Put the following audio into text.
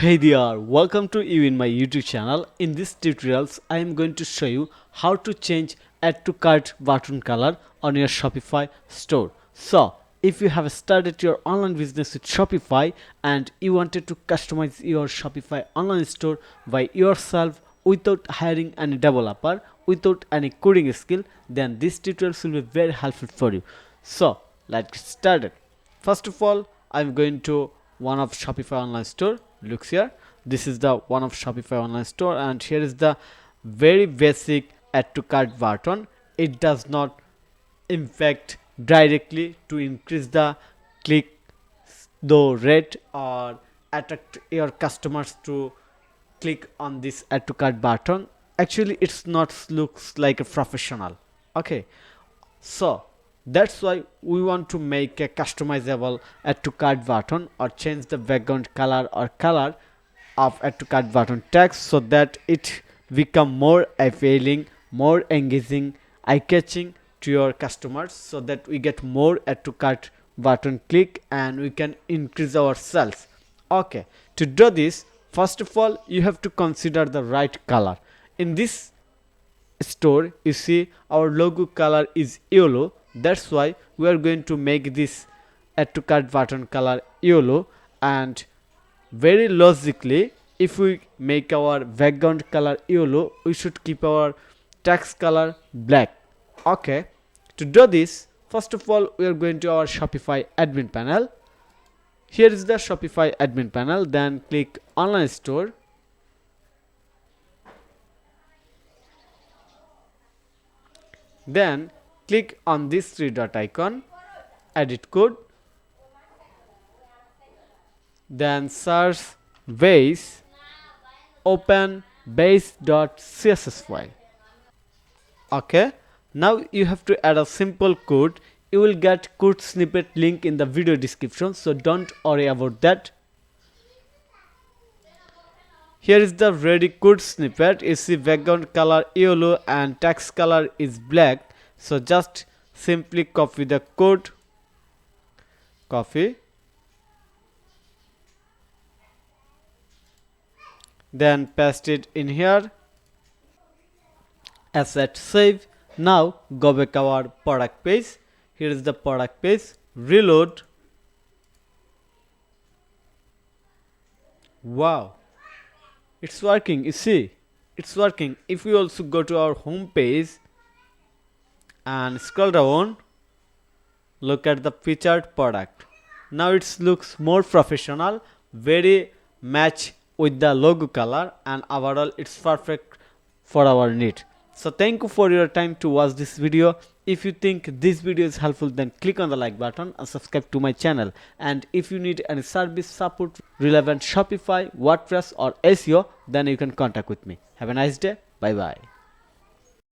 Hey there, welcome to you in my YouTube channel. In this tutorials, I am going to show you how to change add to cart button color on your Shopify store. So, if you have started your online business with Shopify and you wanted to customize your Shopify online store by yourself without hiring any developer, without any coding skill, then this tutorial will be very helpful for you. So, let's get started. First of all, I'm going to one of Shopify online store. Looks here, this is the one of Shopify online store, and here is the very basic add to cart button. It does not impact directly to increase the click the rate or attract your customers to click on this add to cart button. Actually, it's not looks like a professional. Okay, so that's why we want to make a customizable add to cart button or change the background color or color of add to cart button text so that it become more appealing, more engaging, eye catching to your customers, so that we get more add to cart button click and we can increase our sales. Okay, to do this, first of all you have to consider the right color. In this store, you see our logo color is yellow. That's why we are going to make this add to cart button color yellow, and very logically, if we make our background color yellow, we should keep our text color black. Okay, to do this, first of all we are going to our Shopify admin panel. Here is the Shopify admin panel. Then click online store. Then click on this three dot icon, edit code, then search base, open base.css file. Okay, now you have to add a simple code. You will get code snippet link in the video description, so don't worry about that. Here is the ready code snippet. You see background color yellow and text color is black. So just simply copy the code, copy, then paste it in here, asset save. Now go back our product page. Here is the product page, reload. Wow, it's working. You see, it's working. If we also go to our home page and scroll down, look at the featured product. Now it looks more professional, very match with the logo color, and overall it's perfect for our need. So thank you for your time to watch this video. If you think this video is helpful, then click on the like button and subscribe to my channel. And if you need any service support relevant Shopify, WordPress or SEO, then you can contact with me. Have a nice day. Bye bye.